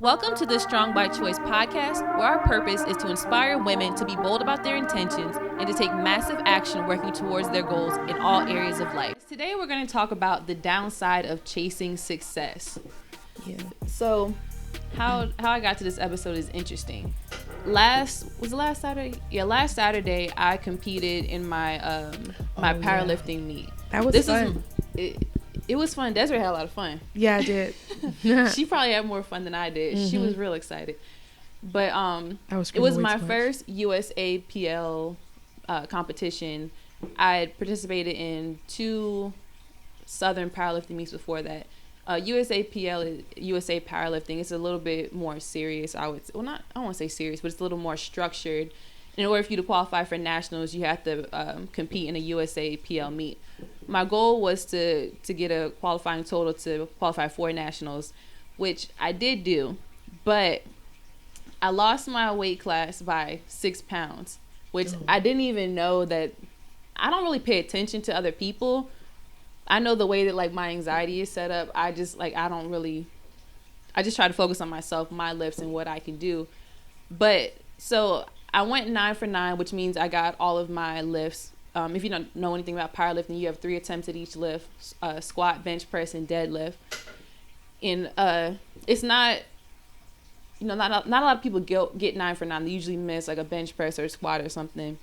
Welcome to the Strong by Choice podcast, where our purpose is to inspire women to be bold about their intentions and to take massive action working towards their goals in all areas of life. Today, we're going to talk about the downside of chasing success. Yeah. So, how I got to this episode is interesting. Last Saturday? Yeah, last Saturday I competed in my powerlifting meet. That was fun. It was fun. Desiree had a lot of fun. Yeah, I did. She probably had more fun than I did. Mm-hmm. She was real excited. But it was my first USAPL competition. I had participated in 2 Southern powerlifting meets before that. USAPL is USA Powerlifting. It's a little bit more serious. I don't want to say serious, but it's a little more structured. In order for you to qualify for nationals, you have to compete in a USAPL meet. My goal was to get a qualifying total to qualify for nationals, which I did do, but I lost my weight class by 6 pounds, which I didn't even know that. I don't really pay attention to other people. I know the way that like my anxiety is set up. I just try to focus on myself, my lifts, and what I can do. But so I went 9 for 9, which means I got all of my lifts. If you don't know anything about powerlifting, you have 3 attempts at each lift: squat, bench press, and deadlift. And it's not, not a lot of people get 9 for 9. They usually miss like a bench press or a squat or something.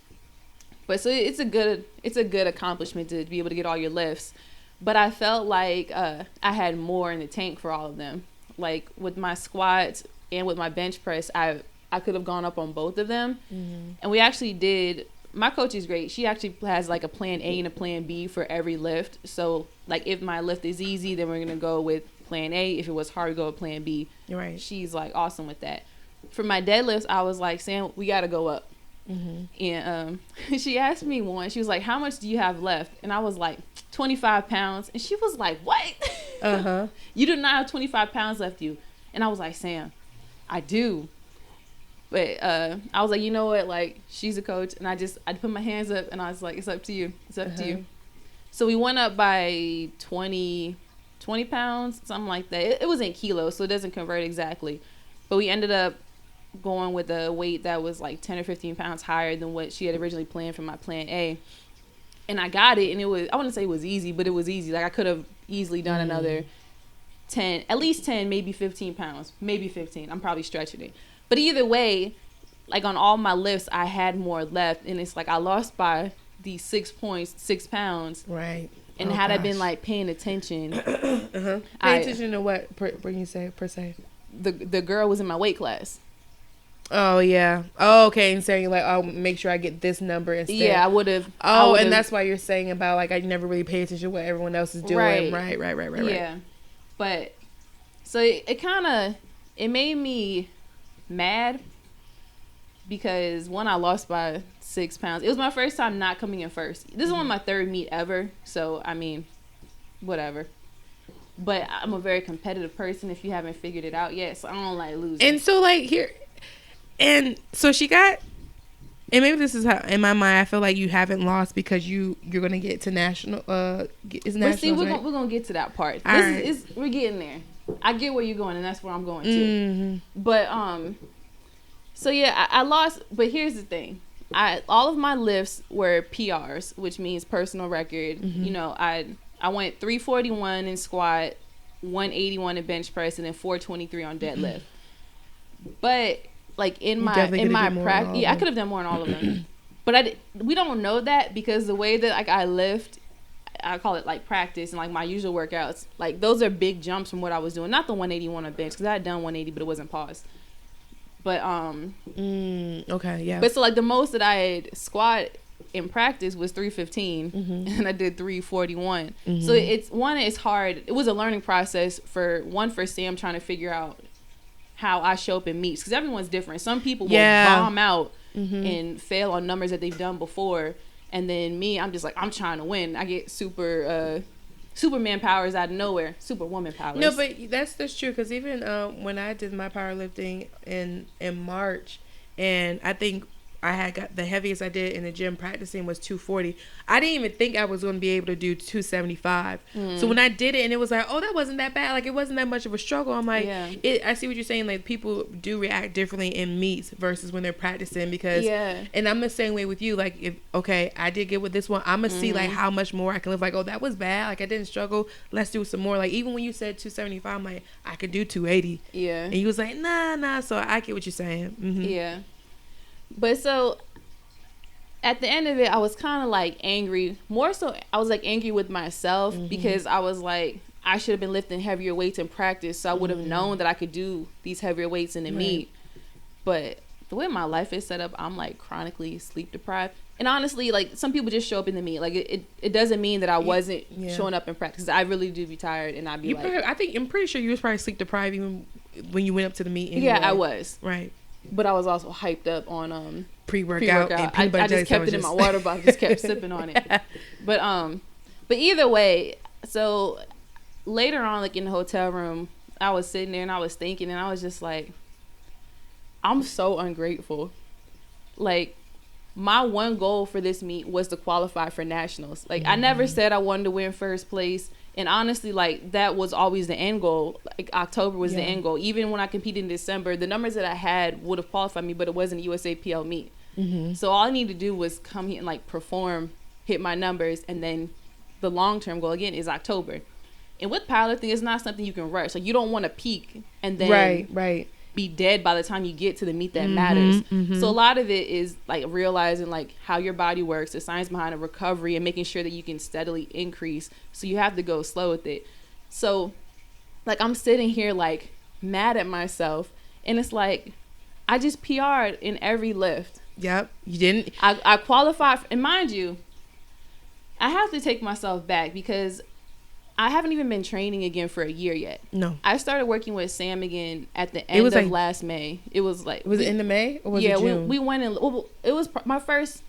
But so it's a good accomplishment to be able to get all your lifts. But I felt like I had more in the tank for all of them. Like with my squats and with my bench press, I could have gone up on both of them. Mm-hmm. And we actually did. My coach is great. She actually has like a plan A and a plan B for every lift. So like if my lift is easy, then we're going to go with plan A. If it was hard, go with plan B. Right. She's like awesome with that. For my deadlifts, I was like, Sam, we got to go up. Mm-hmm. And she asked me once, she was like, how much do you have left? And I was like, 25 pounds. And she was like, what? Uh-huh. You do not have 25 pounds left you. And I was like, Sam, I do. But I was like, you know what? Like, she's a coach. And I put my hands up and I was like, it's up to you. It's up to you. So we went up by 20 pounds, something like that. It was in kilos, so it doesn't convert exactly. But we ended up going with a weight that was like 10 or 15 pounds higher than what she had originally planned for my plan A. And I got it. And it was, I wouldn't say it was easy, but it was easy. Like I could have easily done another 10, at least 10, maybe 15 pounds, maybe 15. I'm probably stretching it. But either way, like on all my lifts, I had more left. And it's like I lost by these 6 pounds. Right. And had I been like paying attention. Pay attention to what, when you say, per se? The girl was in my weight class. Oh, yeah. Oh, okay. And saying like, I'll make sure I get this number instead. Yeah, I would have. Oh, and that's why you're saying about like, I never really pay attention to what everyone else is doing. Right. Yeah. But, so it made me mad because one, I lost by 6 pounds. It was my first time not coming in first. This is only my 3rd meet ever. So, I mean, whatever. But I'm a very competitive person if you haven't figured it out yet. So I don't like losing. And so like here, and so she got, and maybe this is how, in my mind, I feel like you haven't lost because you're going to get to national, is national. But see, we're going to get to that part. We're getting there. I get where you're going and that's where I'm going to. Mm-hmm. But, so yeah, I lost, but here's the thing. All of my lifts were PRs, which means personal record. Mm-hmm. I went 341 in squat, 181 in bench press, and then 423 on deadlift. But like in my practice, I could have done more on all of them. But we don't know that because the way that like I lift, I call it like practice and like my usual workouts, like those are big jumps from what I was doing. Not the 181 on bench because I had done 180, but it wasn't paused. But okay, yeah. But so like the most that I had squat in practice was 315, mm-hmm. and I did 341. Mm-hmm. So it's hard. It was a learning process for Sam trying to figure out how I show up in meets because everyone's different. Some people will bomb out and fail on numbers that they've done before, and then me, I'm just like, I'm trying to win. I get Superman powers out of nowhere, Superwoman powers. No, but that's true because even when I did my powerlifting in March, and I think I had got the heaviest I did in the gym practicing was 240. I didn't even think I was going to be able to do 275. So when I did it and it was like, oh, that wasn't that bad. Like, it wasn't that much of a struggle. I'm like, I see what you're saying. Like, people do react differently in meets versus when they're practicing because, and I'm the same way with you. Like, if, okay, I did good with this one, I'm going to see like how much more I can live. Like, oh, that was bad. Like, I didn't struggle. Let's do some more. Like, even when you said 275, I'm like, I could do 280. Yeah. And you was like, nah. So I get what you're saying. Yeah. But so at the end of it, I was kind of like angry. More so, I was like angry with myself because I was like, I should have been lifting heavier weights in practice. So I would have known that I could do these heavier weights in the meet. But the way my life is set up, I'm like chronically sleep deprived. And honestly, like some people just show up in the meet. Like it doesn't mean that I wasn't showing up in practice. I really do be tired and I'd be I'm pretty sure you was probably sleep deprived even when you went up to the meet. Anyway. Yeah, I was. Right. But I was also hyped up on pre-workout. And I just kept it in my water bottle, just kept sipping on it. But either way, so later on, like in the hotel room, I was sitting there and I was thinking, and I was just like, I'm so ungrateful. Like, my one goal for this meet was to qualify for nationals. Like, I never said I wanted to win first place. And honestly, like, that was always the end goal. Like, October was the end goal. Even when I competed in December, the numbers that I had would have qualified me, but it wasn't a USAPL meet. So all I needed to do was come here and, like, perform, hit my numbers, and then the long-term goal, again, is October. And with powerlifting, it's not something you can rush. Like, you don't want to peak and then be dead by the time you get to the meet that matters. So a lot of it is, like, realizing, like, how your body works, the science behind a recovery, and making sure that you can steadily increase. So you have to go slow with it. So, like, I'm sitting here, like, mad at myself. And it's like, I just PR'd in every lift. Yep. You didn't. I qualified. And mind you, I have to take myself back because I haven't even been training again for a year yet. No. I started working with Sam again at the end of last May. It was like... Was it in the May or was it June? We went in... Well, it was... My first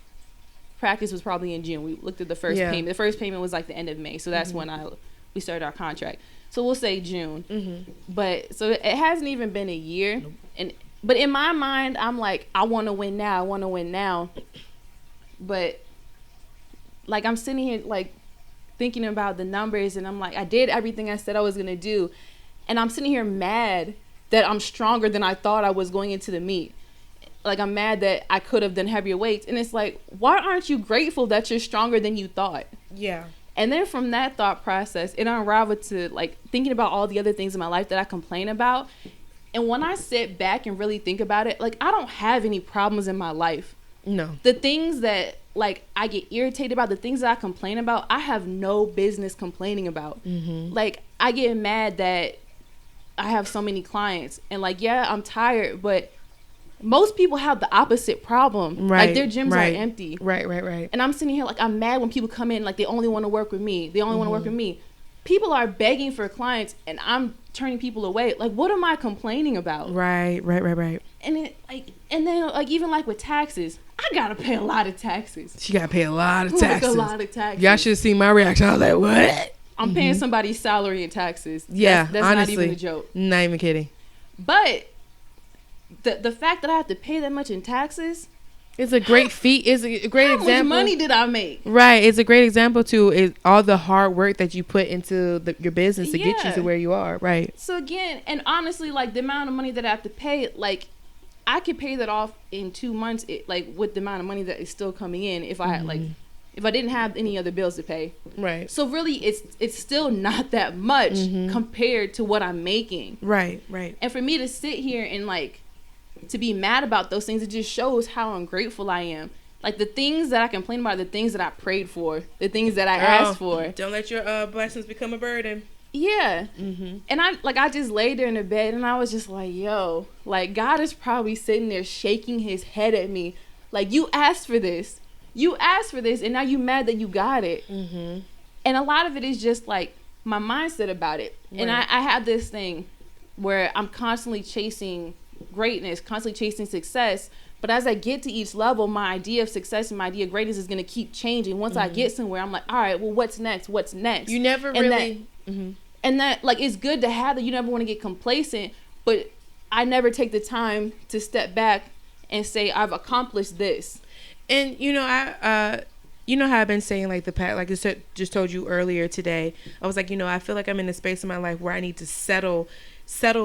practice was probably in June. We looked at the first payment. The first payment was like the end of May. So that's when we started our contract. So we'll say June. But... So it hasn't even been a year. Nope. But in my mind, I'm like, I want to win now. But... Like, I'm sitting here, like... thinking about the numbers, and I'm like, I did everything I said I was gonna do, and I'm sitting here mad that I'm stronger than I thought I was going into the meet. Like, I'm mad that I could have done heavier weights, and it's like, why aren't you grateful that you're stronger than you thought? Yeah. And then from that thought process, it unraveled to, like, thinking about all the other things in my life that I complain about. And when I sit back and really think about it, like, I don't have any problems in my life. No. The things that, like, I get irritated about, the things that I complain about, I have no business complaining about. Like, I get mad that I have so many clients. And, like, yeah, I'm tired, but most people have the opposite problem. Right. Like, their gyms are empty. Right. And I'm sitting here, like, I'm mad when people come in, like, they only want to work with me. They only want to work with me. People are begging for clients, and I'm turning people away. Like, what am I complaining about? Right. And it, like, and then, like, even, like, with taxes, I gotta pay a lot of taxes. She gotta pay a lot of taxes. Like, a lot of taxes. Y'all should have seen my reaction. I was like, what? I'm paying somebody's salary and taxes. Yeah, that's honestly, not even a joke. Not even kidding. But the fact that I have to pay that much in taxes, it's a great feat. It's a great example. How much money did I make? Right. It's a great example too. Is all the hard work that you put into your business to get you to where you are. Right. So again, and honestly, like, the amount of money that I have to pay, like, I could pay that off in 2 months, like, with the amount of money that is still coming in if I had, like, if I didn't have any other bills to pay. Right. So really, it's still not that much compared to what I'm making. Right. And for me to sit here and, like, to be mad about those things, it just shows how ungrateful I am. Like, the things that I complain about are the things that I prayed for, the things that I asked for. Don't let your blessings become a burden. Yeah. And I just laid there in the bed, and I was just like, yo, like, God is probably sitting there shaking his head at me. Like, you asked for this, and now you mad that you got it. And a lot of it is just, like, my mindset about it. Right. And I have this thing where I'm constantly chasing greatness, constantly chasing success. But as I get to each level, my idea of success and my idea of greatness is going to keep changing. Once I get somewhere, I'm like, all right, well, what's next? You never really... And that, like, it's good to have that. You never want to get complacent, but I never take the time to step back and say I've accomplished this. And you know how I've been saying like like I just told you earlier today, I was like, I feel like I'm in a space in my life where I need to settle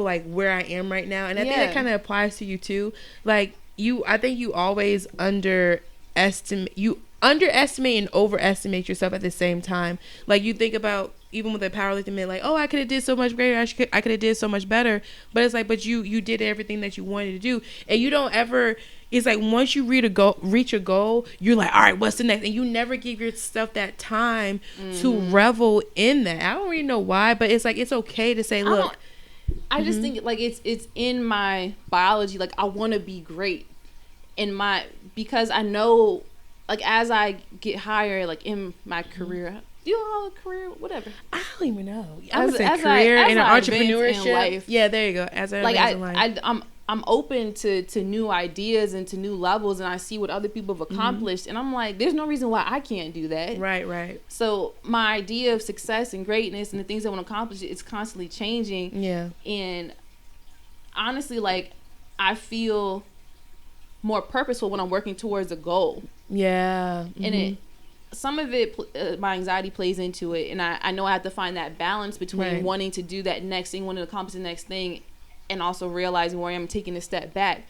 like where I am right now. And I think that kind of applies to you too. Like I think you always underestimate and overestimate yourself at the same time. Like you think about, even with a powerlifting man, like, oh, I could have did so much greater. I could have did so much better. But it's like, but you did everything that you wanted to do. And you don't ever, it's like once you reach a goal, you're like, all right, what's the next? And you never give yourself that time to revel in that. I don't really know why, but it's like, it's okay to say, look. I just think like it's in my biology. Like I want to be great because I know, like as I get higher, like in my career, do you call it career? Whatever. I don't even know. I would say career and entrepreneurship. Life, yeah, there you go. As I advance in life. I'm open to new ideas and to new levels, and I see what other people have accomplished, and I'm like, there's no reason why I can't do that. Right. So my idea of success and greatness and the things I want to accomplish, it's constantly changing. Yeah. And honestly, like I feel more purposeful when I'm working towards a goal. Yeah. And some of it, my anxiety plays into it, and I know I have to find that balance between wanting to do that next thing, wanting to accomplish the next thing, and also realizing where I am taking a step back.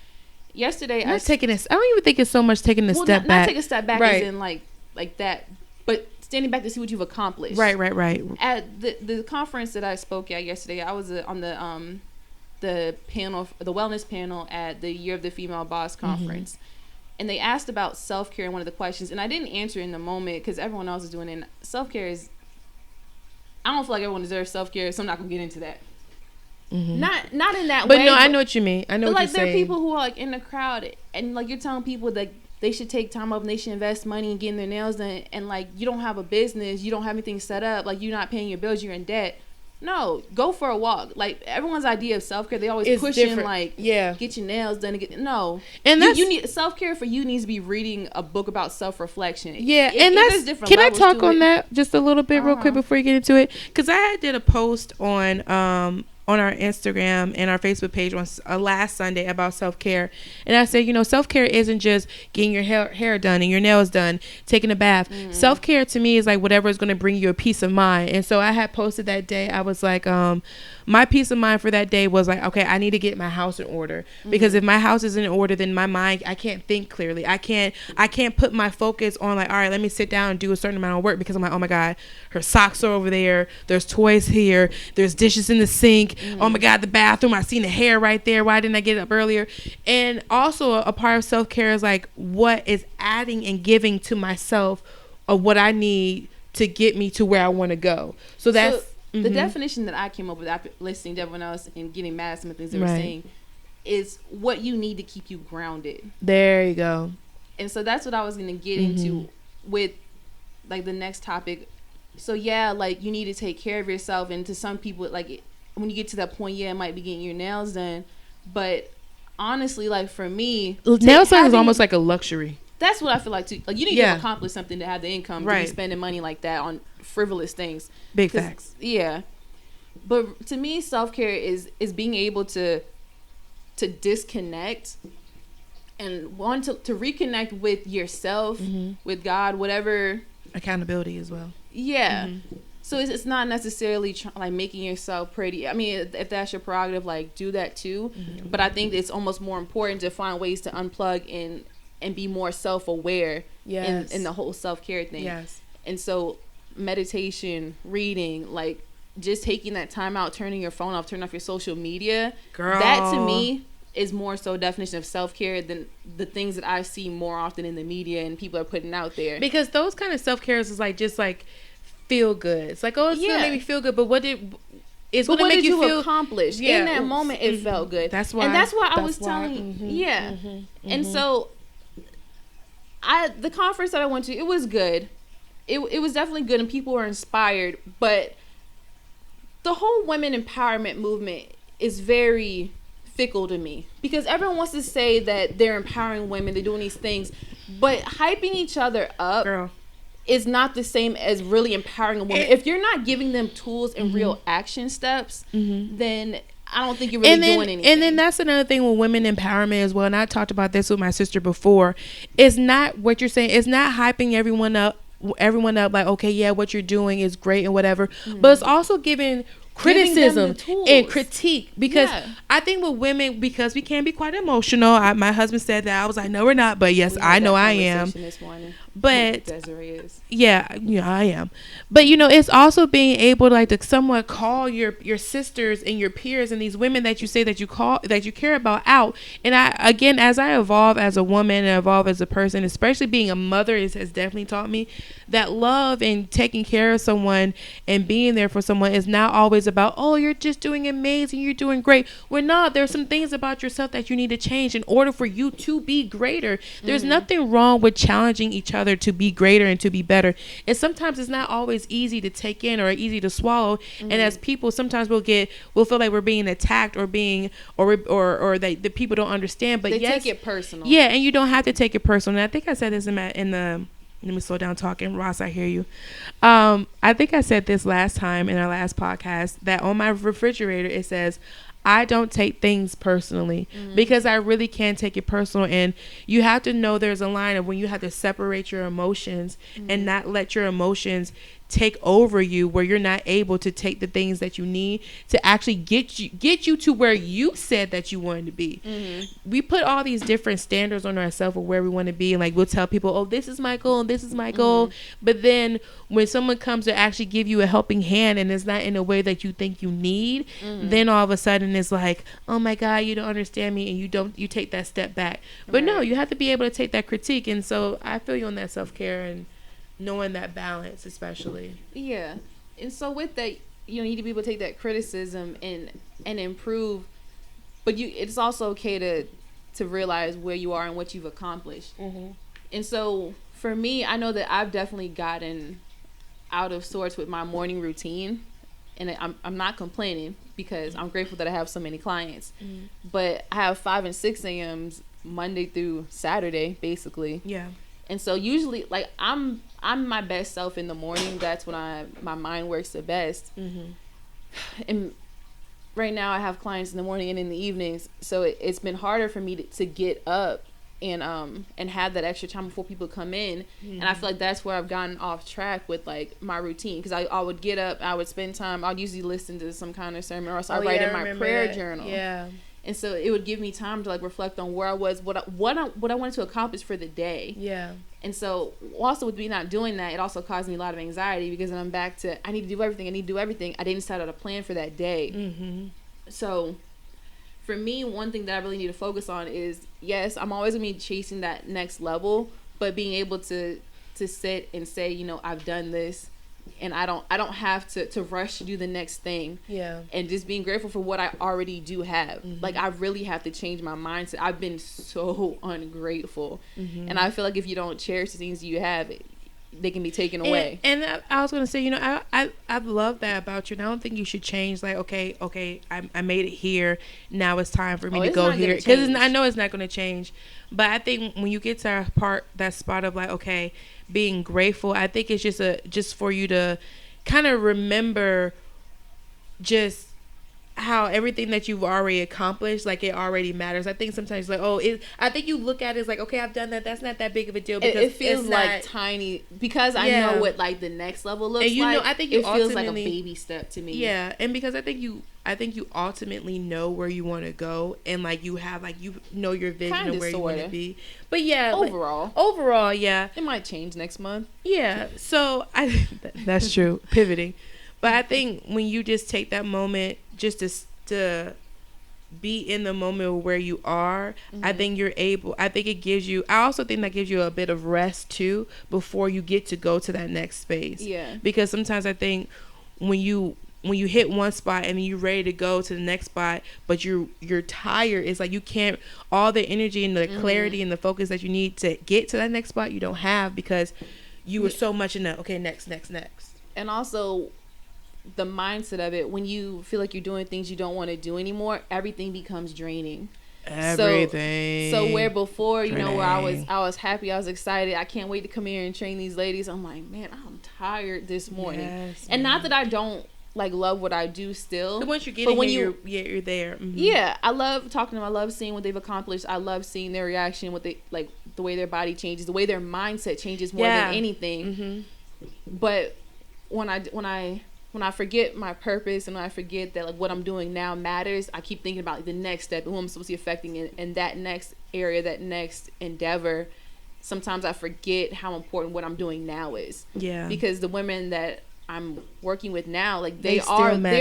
Yesterday, I don't even think it's so much taking a step back. Not take a step back as in like that, but standing back to see what you've accomplished. Right. At the conference that I spoke at yesterday, I was on the panel, the wellness panel at the Year of the Female Boss conference. And they asked about self-care in one of the questions, and I didn't answer in the moment because everyone else is doing it. And self-care is, I don't feel like everyone deserves self-care, so I'm not gonna get into that. Not in that way. But no, I know what you mean. I know what you're saying. But like, there are people who are like in the crowd, and like you're telling people that they should take time off and they should invest money in getting their nails done, and like you don't have a business, you don't have anything set up, like you're not paying your bills, you're in debt. No, go for a walk. Like everyone's idea of self care, they always push in like, get your nails done. And you need self care for you needs to be reading a book about self reflection. Yeah, and that's different. Can I talk on that just a little bit real quick before you get into it? Because I did a post on our Instagram and our Facebook page on last Sunday about self-care, and I said, self-care isn't just getting your hair done and your nails done, taking a bath. Self-care to me is like whatever is going to bring you a peace of mind. And so I had posted that day, I was like, my peace of mind for that day was like, okay, I need to get my house in order, because if my house is in order, then my mind, I can't think clearly. I can't put my focus on like, all right, let me sit down and do a certain amount of work, because I'm like, oh my God, her socks are over there, there's toys here, there's dishes in the sink, oh my God, the bathroom, I seen the hair right there, why didn't I get up earlier? And also a part of self-care is like what is adding and giving to myself of what I need to get me to where I want to go. So that's the definition that I came up with after listening to everyone else and getting mad at some of the things they were saying is what you need to keep you grounded. There you go. And so that's what I was going to get into with like the next topic. So yeah, like you need to take care of yourself, and to some people, like when you get to that point, it might be getting your nails done, but honestly, like for me, nails done is almost like a luxury. That's what I feel like too. Like you need to accomplish something to have the income to be spending money like that on frivolous things. Big facts. Yeah. But to me, self-care is being able to disconnect and want to reconnect with yourself, with God, whatever. Accountability as well. Yeah. So it's not necessarily like making yourself pretty. I mean, if that's your prerogative, like do that too. But I think it's almost more important to find ways to unplug and be more self-aware in the whole self-care thing. Yes. And so meditation, reading, like just taking that time out, turning your phone off, turning off your social media. Girl. That to me is more so definition of self-care than the things that I see more often in the media and people are putting out there. Because those kind of self-cares is like just like feel good. It's like, oh, it's gonna make me feel good, but what did you feel accomplish in that moment? It felt good. That's why I was telling and so the conference that I went to, it was good. It was definitely good, and people were inspired, but the whole women empowerment movement is very fickle to me, because everyone wants to say that they're empowering women, they're doing these things, but hyping each other up is not the same as really empowering a woman. If you're not giving them tools and real action steps, then I don't think you're really doing anything. And then that's another thing with women empowerment as well. And I talked about this with my sister before. It's not what you're saying. It's not hyping everyone up like, okay, yeah, what you're doing is great and whatever. But it's also giving criticism and critique, because I think with women, because we can be quite emotional. My husband said that. I was like, no, we're not, but yes, I know I am. This morning. But Desiree is. Yeah, I am. But it's also being able to, like, to somewhat call your sisters and your peers and these women that you say that you care about out. And as I evolve as a woman and evolve as a person, especially being a mother, has definitely taught me that love and taking care of someone and being there for someone is not always about, oh, you're just doing amazing, you're doing great. We're not. There's some things about yourself that you need to change in order for you to be greater. There's nothing wrong with challenging each other to be greater and to be better. And sometimes it's not always easy to take in or easy to swallow. And as people, sometimes we'll feel like we're being attacked or that the people don't understand. But they take it personal. Yeah, and you don't have to take it personal. And I think I said this in the. Let me slow down talking. Ross, I hear you. I think I said this last time in our last podcast that on my refrigerator it says, I don't take things personally, because I really can take it personal. And you have to know there's a line of when you have to separate your emotions and not let your emotions take over you, where you're not able to take the things that you need to actually get you to where you said that you wanted to be. We put all these different standards on ourselves of where we want to be, and like we'll tell people, oh, this is my goal and this is my goal. But then when someone comes to actually give you a helping hand and it's not in a way that you think you need, then all of a sudden it's like, oh my God, you don't understand me, and you take that step back. But no, you have to be able to take that critique. And so I feel you on that self-care and knowing that balance, especially. Yeah. And so with that, you need to be able to take that criticism and improve, but it's also okay to realize where you are and what you've accomplished. And so for me, I know that I've definitely gotten out of sorts with my morning routine, and I'm not complaining because I'm grateful that I have so many clients. But I have 5 and 6 a.m.s Monday through Saturday, basically. Yeah. And so usually, like, I'm my best self in the morning. That's when my mind works the best. And right now I have clients in the morning and in the evenings, so it's been harder for me to get up and have that extra time before people come in. And I feel like that's where I've gotten off track with, like, my routine, because I would get up, I would spend time, I'd usually listen to some kind of sermon, or else I'd write in my prayer journal. Yeah. And so it would give me time to, like, reflect on where I was, what I wanted to accomplish for the day. Yeah. And so also with me not doing that, it also caused me a lot of anxiety, because then I'm back to, I need to do everything. I didn't set out a plan for that day. So for me, one thing that I really need to focus on is, yes, I'm always going to be chasing that next level, but being able to sit and say, I've done this. And I don't have to rush to do the next thing. Yeah. And just being grateful for what I already do have. Like, I really have to change my mindset. I've been so ungrateful. And I feel like if you don't cherish the things you have, they can be taken away. And I was going to say, I love that about you. And I don't think you should change, like, okay, I made it here. Now it's time for me to go here. Because I know it's not going to change. But I think when you get to that spot of, like, okay, being grateful, I think it's just for you to kind of remember just how everything that you've already accomplished, like, it already matters. I think sometimes, like, I think you look at it as like, okay, I've done that. That's not that big of a deal, because it feels like tiny, because I know what, like, the next level looks like. I think it feels like a baby step to me. Yeah, and because I think you ultimately know where you want to go, and, like, you have, like, your vision of where you want to be. But yeah, overall, yeah, it might change next month. Yeah, so that's true. Pivoting. But I think when you just take that moment just to be in the moment where you are, I think it gives you, I also think that gives you a bit of rest too before you get to go to that next space. Yeah. Because sometimes I think when you hit one spot and then you're ready to go to the next spot, but you're tired, it's like you can't, all the energy and the clarity and the focus that you need to get to that next spot, you don't have, because you were so much in the, okay, next. And also, the mindset of it, when you feel like you're doing things you don't want to do anymore, everything becomes draining. Everything. So where before, where I was happy, I was excited, I can't wait to come here and train these ladies, I'm like, man, I'm tired this morning. Yes, and not that I don't like love what I do still. But once you get in here, you're there. Mm-hmm. Yeah, I love talking to them. I love seeing what they've accomplished. I love seeing their reaction, what they like, the way their body changes, the way their mindset changes more than anything. Mm-hmm. But when I forget my purpose and when I forget that like what I'm doing now matters, I keep thinking about like, the next step and who I'm supposed to be affecting in that next area, that next endeavor. Sometimes I forget how important what I'm doing now is. Yeah. Because the women that I'm working with now, like they're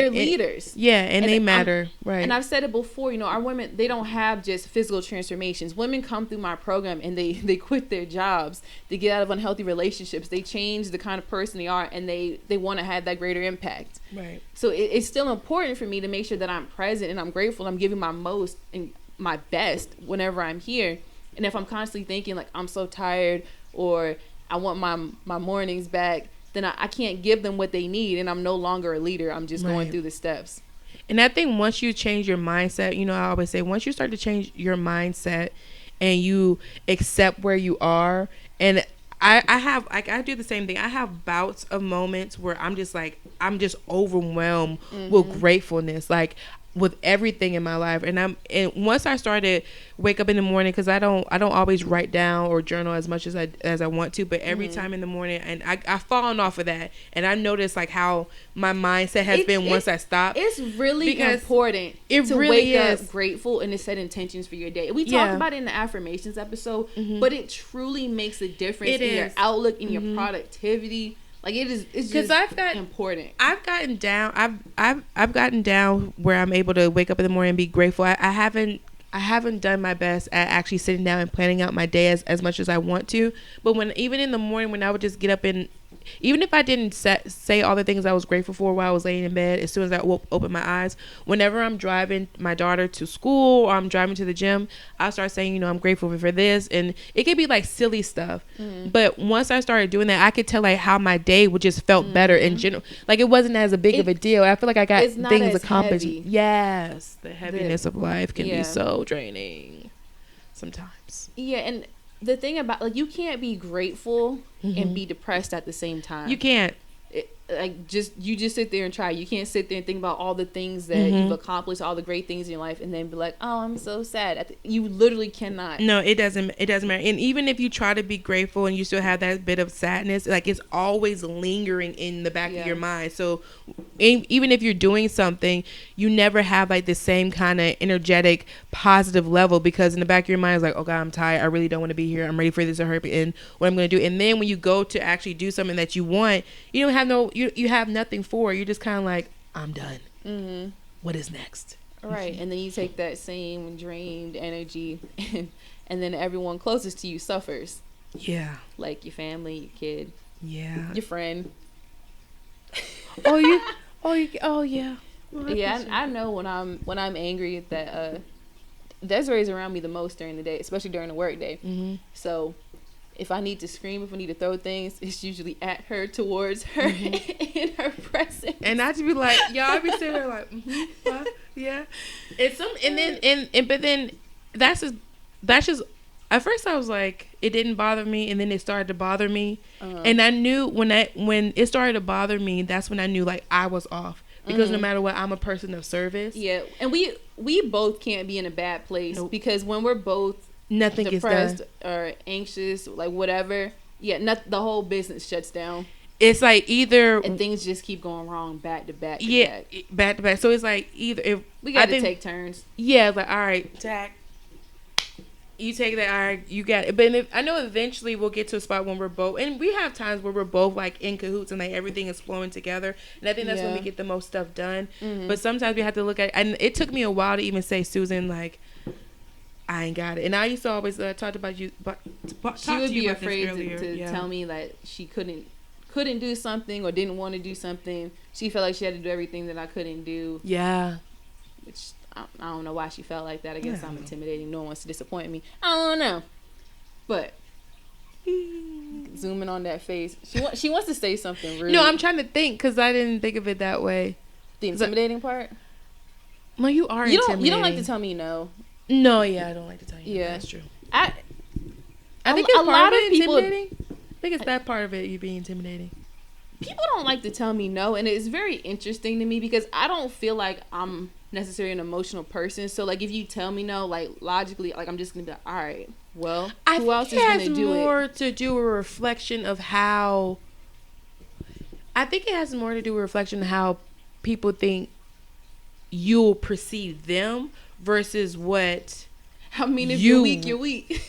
leaders. And they matter. Right. And I've said it before, our women, they don't have just physical transformations. Women come through my program and they quit their jobs. They get out of unhealthy relationships. They change the kind of person they are, and they want to have that greater impact. Right. So it's still important for me to make sure that I'm present and I'm grateful. And I'm giving my most and my best whenever I'm here. And if I'm constantly thinking like I'm so tired or I want my mornings back, then I can't give them what they need, and I'm no longer a leader. I'm just going through the steps. And I think once you change your mindset, I always say once you start to change your mindset and you accept where you are, and I do the same thing. I have bouts of moments where I'm just overwhelmed with gratefulness, like with everything in my life. And once I started wake up in the morning, because I don't always write down or journal as much as I want to, but every time in the morning, and I've fallen off of that, and I noticed like how my mindset has been once I stopped. It's really important to wake up grateful and to set intentions for your day. We talked about it in the affirmations episode, but it truly makes a difference in your outlook, in your productivity. Like it's just important. I've gotten down. I've gotten down where I'm able to wake up in the morning and be grateful. I haven't done my best at actually sitting down and planning out my day as much as I want to. But even in the morning, when I would just get up and even if I didn't say all the things I was grateful for while I was laying in bed, as soon as I open my eyes, whenever I'm driving my daughter to school or I'm driving to the gym, I start saying, I'm grateful for this. And it could be like silly stuff. But once I started doing that, I could tell like how my day would just felt better in general. Like it wasn't as a big of a deal. I feel like I got things accomplished. Heavy. Yes. The heaviness of life can be so draining sometimes. Yeah. And the thing about like you can't be grateful and be depressed at the same time. You can't. You just sit there and try. You can't sit there and think about all the things that you've accomplished, all the great things in your life, and then be like, "Oh, I'm so sad." You literally cannot. No, it doesn't. It doesn't matter. And even if you try to be grateful and you still have that bit of sadness, like it's always lingering in the back of your mind. So, even if you're doing something, you never have like the same kind of energetic, positive level because in the back of your mind is like, "Oh God, I'm tired. I really don't want to be here. I'm ready for this to hurry and what I'm going to do." And then when you go to actually do something that you want, you don't have no. You have nothing for it. You're just kind of like, I'm done. What is next? Right. And then you take that same drained energy and then everyone closest to you suffers. Yeah. Like your family, your kid. Yeah. Your friend. Yeah. Well, yeah, I know when I'm angry that Desiree's around me the most during the day, especially during the work day. So if I need to scream, if I need to throw things, it's usually at her, towards her, in her presence. And I just be like, y'all be sitting there like, yeah. It's but then that's just. At first I was like, it didn't bother me, and then it started to bother me, and I knew when it started to bother me, that's when I knew like I was off because no matter what, I'm a person of service. Yeah, and we both can't be in a bad place because when we're both nothing depressed is or anxious, like whatever, the whole business shuts down. It's like either and things just keep going wrong back to back. Back to back. So it's like either if we got to take turns. Yeah, it's like all right, Jack, you take that. All right, you got it. But I know eventually we'll get to a spot when we're both, and we have times where we're both like in cahoots and like everything is flowing together. And I think that's when we get the most stuff done. But sometimes we have to look at, and it took me a while to even say, Susan, like, I ain't got it. And I used to always talk about you, but she would be afraid to tell me that she couldn't do something or didn't want to do something. She felt like she had to do everything that I couldn't do. Yeah. Which I don't know why she felt like that. I guess I'm intimidating. No one wants to disappoint me. I don't know. But zooming on that face, she wants to say something rude. No, I'm trying to think because I didn't think of it that way. The intimidating part? No, you are intimidating. You don't like to tell me no. No, yeah, I don't like to tell you. Yeah, that's true. I think it's a lot of people intimidating. I think it's that part of it. You being intimidating. people don't like to tell me no, and it's very interesting to me because I don't feel like I'm necessarily an emotional person. So like if you tell me no, like logically, like I'm just gonna be like, all right, well, who else is gonna do it? I think it has more to do with a reflection of how. I think it has more to do with reflection of how people think you'll perceive them versus what. I mean, if you're weak, you're weak.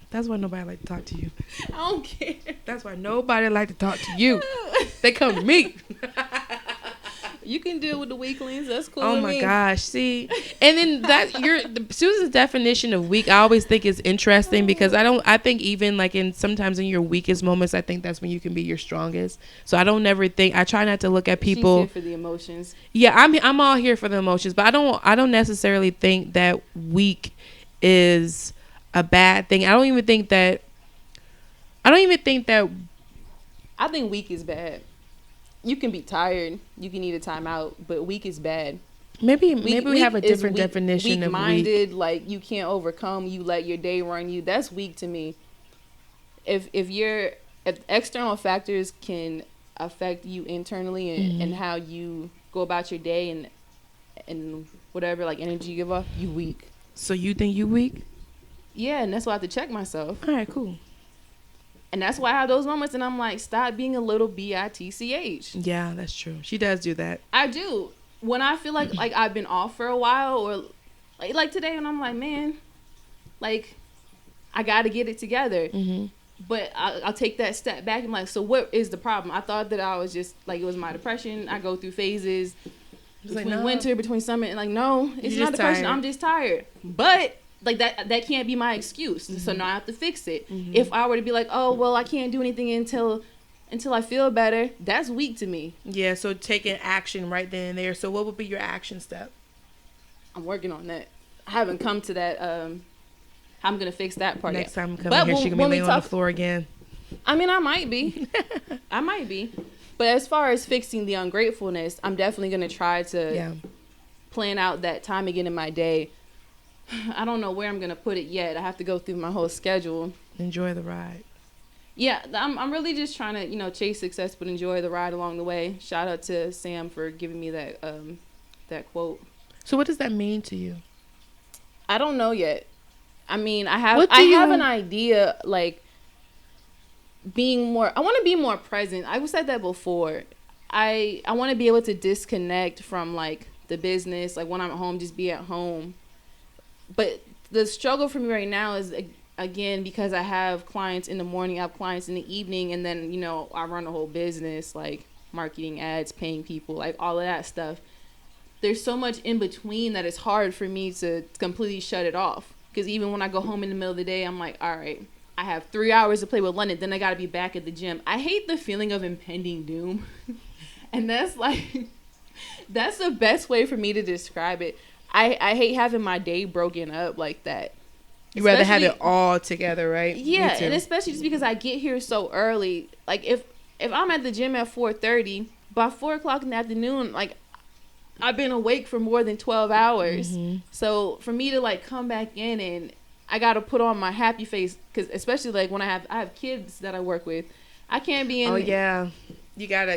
That's why nobody like to talk to you. I don't care. That's why nobody like to talk to you. They come to me. You can deal with the weaklings. That's cool. Oh my gosh. See, and then Susan's definition of weak, I always think is interesting because I think even like sometimes in your weakest moments, I think that's when you can be your strongest. So I try not to look at people. She's here for the emotions. Yeah, I'm all here for the emotions, but I don't necessarily think that weak is a bad thing. I think weak is bad. You can be tired. You can need a timeout, but weak is bad. Maybe we have a different definition of weak. Weak-minded, like you can't overcome. You let your day run you. That's weak to me. If external factors can affect you internally and how you go about your day and whatever like energy you give off, you weak. So you think you weak? Yeah, and that's why I have to check myself. All right, cool. And that's why I have those moments and I'm like, stop being a little bitch. Yeah, that's true. She does do that. I do. When I feel like I've been off for a while or like today and I'm like, man, like I got to get it together. Mm-hmm. But I'll take that step back and like, so what is the problem? I thought that I was just like, it was my depression. I go through phases between winter, between summer. And like, no, it's not depression. Tired. I'm just tired. But like that can't be my excuse. Mm-hmm. So now I have to fix it. Mm-hmm. If I were to be like, oh, well, I can't do anything until I feel better, that's weak to me. Yeah, so taking action right then and there. So what would be your action step? I'm working on that. I haven't come to that. I'm going to fix that part Next time I'm coming here, she's going to be laying on the floor again. I mean, I might be. But as far as fixing the ungratefulness, I'm definitely going to try to plan out that time again in my day. I don't know where I'm going to put it yet. I have to go through my whole schedule. Enjoy the ride. Yeah, I'm really just trying to, chase success, but enjoy the ride along the way. Shout out to Sam for giving me that quote. So what does that mean to you? I don't know yet. I mean, I have an idea, like, I want to be more present. I said that before. I want to be able to disconnect from, like, the business. Like, when I'm at home, just be at home. But the struggle for me right now is, again, because I have clients in the morning, I have clients in the evening, and then, I run a whole business, like marketing, ads, paying people, like all of that stuff. There's so much in between that it's hard for me to completely shut it off. Because even when I go home in the middle of the day, I'm like, all right, I have 3 hours to play with London, then I got to be back at the gym. I hate the feeling of impending doom. And that's like, that's the best way for me to describe it. I hate having my day broken up like that. You'd rather have it all together, right? Yeah, and especially just because I get here so early. Like, if I'm at the gym at 4:30, by 4 o'clock in the afternoon, like, I've been awake for more than 12 hours. Mm-hmm. So, for me to, like, come back in and I got to put on my happy face, because especially, like, when I have kids that I work with, I can't be in... Oh, yeah. You gotta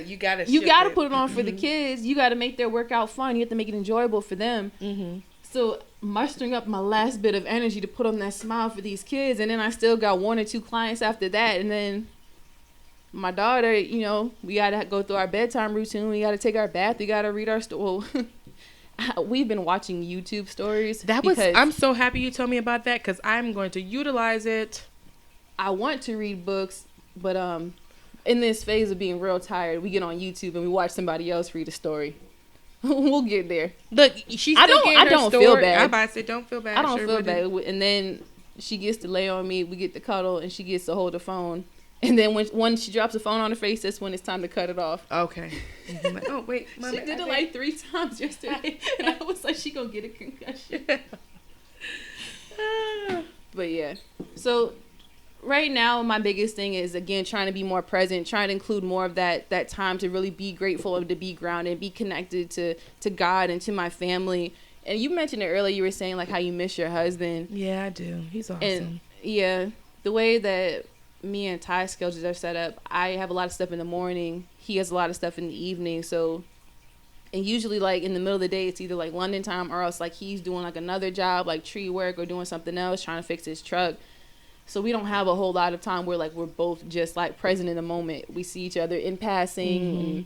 put it on for the kids. You gotta make their workout fun. You have to make it enjoyable for them. Mm-hmm. So mustering up my last bit of energy to put on that smile for these kids, and then I still got 1 or 2 clients after that, and then my daughter, we gotta go through our bedtime routine. We gotta take our bath. We gotta read our story. We've been watching YouTube stories. I'm so happy you told me about that, because I'm going to utilize it. I want to read books, but in this phase of being real tired, we get on YouTube and we watch somebody else read a story. We'll get there. Look, I don't feel bad. I about to say, don't feel bad. I don't feel bad. And then she gets to lay on me. We get to cuddle, and she gets to hold the phone. And then when she drops the phone on her face, that's when it's time to cut it off. Okay. I'm like, oh wait, Mama, she did it like 3 times yesterday, and I was like, she gonna get a concussion. But yeah, so. Right now, my biggest thing is, again, trying to be more present, trying to include more of that time to really be grateful and to be grounded, be connected to God and to my family. And you mentioned it earlier. You were saying, like, how you miss your husband. Yeah, I do. He's awesome. Yeah, the way that me and Ty's schedules are set up, I have a lot of stuff in the morning. He has a lot of stuff in the evening. So, and usually like in the middle of the day, it's either like London time or else like he's doing like another job, like tree work or doing something else, trying to fix his truck. So we don't have a whole lot of time where like we're both just like present in the moment. We see each other in passing, and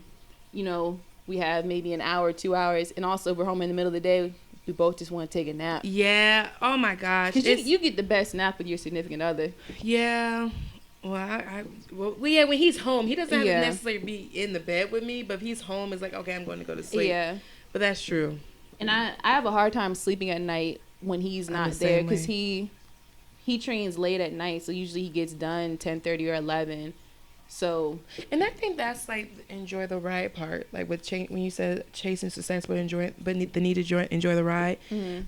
you know, we have maybe an hour, 2 hours, and also we're home in the middle of the day. We both just want to take a nap. Yeah. Oh my gosh. Because you get the best nap with your significant other. Yeah. Well, yeah. When he's home, he doesn't have to necessarily be in the bed with me, but if he's home, it's like, okay, I'm going to go to sleep. Yeah. But that's true. And I have a hard time sleeping at night when he's not there because he trains late at night, so usually he gets done 10:30 or 11. So, and I think that's like enjoy the ride part, like with when you said chasing success but the need to enjoy the ride,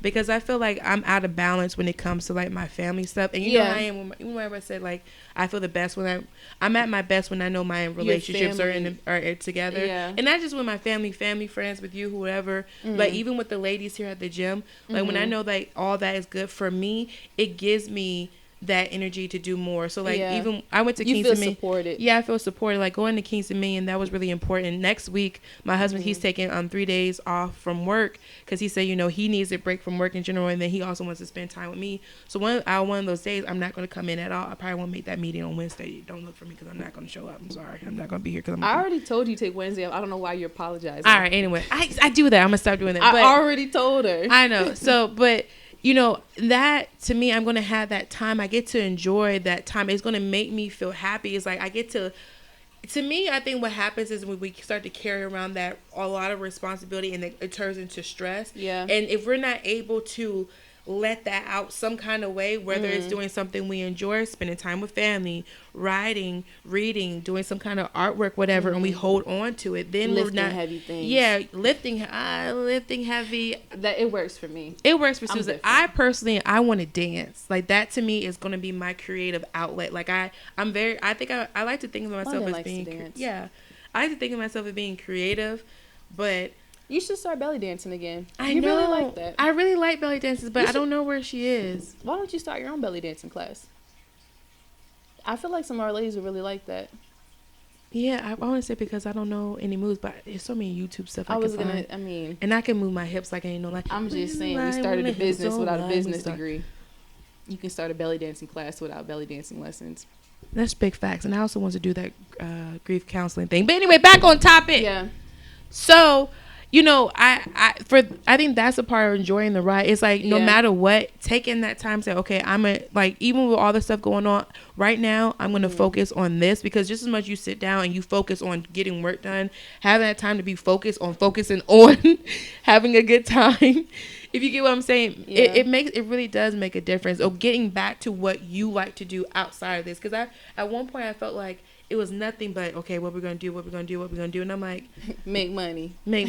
because I feel like I'm out of balance when it comes to like my family stuff, and you know how I am. Whenever I said like I feel the best when I'm at my best when I know my relationships are together, and not just with my family, friends, with you, whoever, like even with the ladies here at the gym, like when I know like all that is good for me, it gives me that energy to do more. So like even I went to Kings and supported. Yeah, I feel supported. Like going to Kings and Million, that was really important. Next week, my husband he's taking 3 days off from work because he said he needs a break from work in general, and then he also wants to spend time with me. So one of those days, I'm not going to come in at all. I probably won't make that meeting on Wednesday. Don't look for me because I'm not going to show up. I'm sorry, I'm not going to be here because I already told you to take Wednesday off. I don't know why you're apologizing. All right, anyway, I do that. I'm gonna stop doing that. I already told her. I know. So, but. You know, that to me, I'm going to have that time. I get to enjoy that time. It's going to make me feel happy. It's like I get to me, I think what happens is when we start to carry around that a lot of responsibility and it turns into stress. Yeah. And if we're not able to let that out some kind of way, whether it's doing something we enjoy, spending time with family, writing, reading, doing some kind of artwork, whatever, and we hold on to it, then lifting we're not heavy things. Yeah, lifting heavy. That it works for me. It works for Susan. I personally want to dance. Like that to me is going to be my creative outlet. Like I like to think of myself as being I like to think of myself as being creative, but you should start belly dancing again. You know. Really like that. I really like belly dances, but I don't know where she is. Why don't you start your own belly dancing class? I feel like some of our ladies would really like that. Yeah, I want to say because I don't know any moves, but there's so many YouTube stuff and I can move my hips like I ain't know. Like I'm just saying, we started a business without a business degree. You can start a belly dancing class without belly dancing lessons. That's big facts, and I also want to do that grief counseling thing. But anyway, back on topic. Yeah. So. You know, I think that's a part of enjoying the ride. It's like no matter what, taking that time to say, okay, even with all the stuff going on right now, I'm gonna focus on this, because just as much you sit down and you focus on getting work done, having that time to be focusing on having a good time. If you get what I'm saying, it really does make a difference. Or getting back to what you like to do outside of this, because at one point I felt like it was nothing but, okay, what we're going to do. And I'm like, make money. I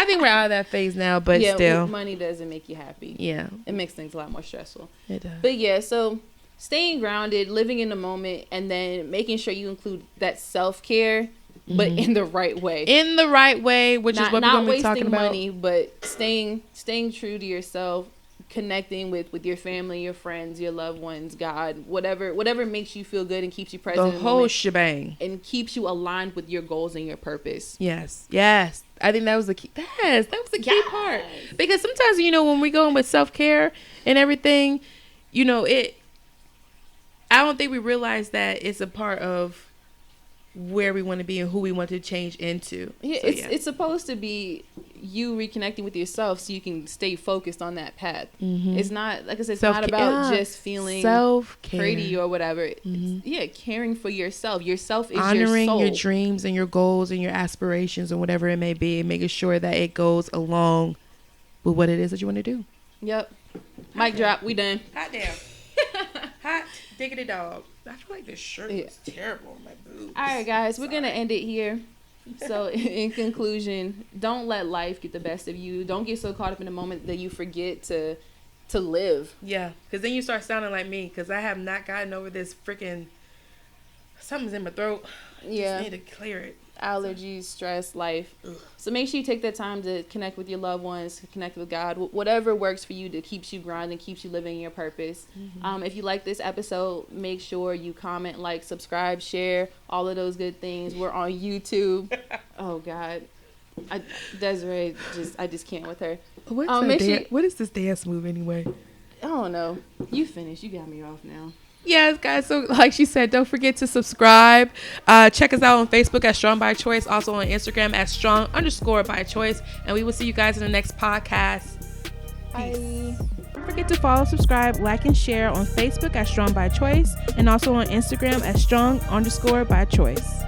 think we're out of that phase now, but still. Money doesn't make you happy. Yeah. It makes things a lot more stressful. It does. But yeah, so staying grounded, living in the moment, and then making sure you include that self-care, but in the right way. In the right way, which is what we're going to be talking about. Not wasting money, but staying true to yourself. Connecting with your family, your friends, your loved ones, God, whatever makes you feel good and keeps you present. The whole shebang. And keeps you aligned with your goals and your purpose. Yes. I think that was the key. Yes, that was the key part. Because sometimes, when we go in with self-care and everything, I don't think we realize that it's a part of where we want to be and who we want to change into. Yeah, it's supposed to be you reconnecting with yourself so you can stay focused on that path. It's not, like I said, it's not about just feeling self-care, pretty or whatever. It's, caring for yourself. Yourself is honoring your soul. Your dreams and your goals and your aspirations and whatever it may be, and making sure that it goes along with what it is that you want to do. Yep. Mic drop. We done. Hot damn. Hot diggity dog. I feel like this shirt is terrible on my boobs. All right, guys. We're going to end it here. So, in conclusion, don't let life get the best of you. Don't get so caught up in the moment that you forget to live. Yeah, because then you start sounding like me, because I have not gotten over this freaking Something's in my throat. Yeah. Just need to clear it. Allergies, stress, life. Ugh. So make sure you take that time to connect with your loved ones, connect with God, whatever works for you that keeps you grinding, keeps you living your purpose. Mm-hmm. If you like this episode, make sure you comment, like, subscribe, share, all of those good things. We're on YouTube. Oh God, Desiree, I just can't with her. What is this dance move anyway? I don't know. You finished. You got me off now. Yes, guys. So like she said, don't forget to subscribe. Check us out on Facebook at Strong by Choice. Also on Instagram at Strong_by Choice. And we will see you guys in the next podcast. Peace. Don't forget to follow, subscribe, like, and share on Facebook at Strong by Choice. And also on Instagram at Strong_by Choice.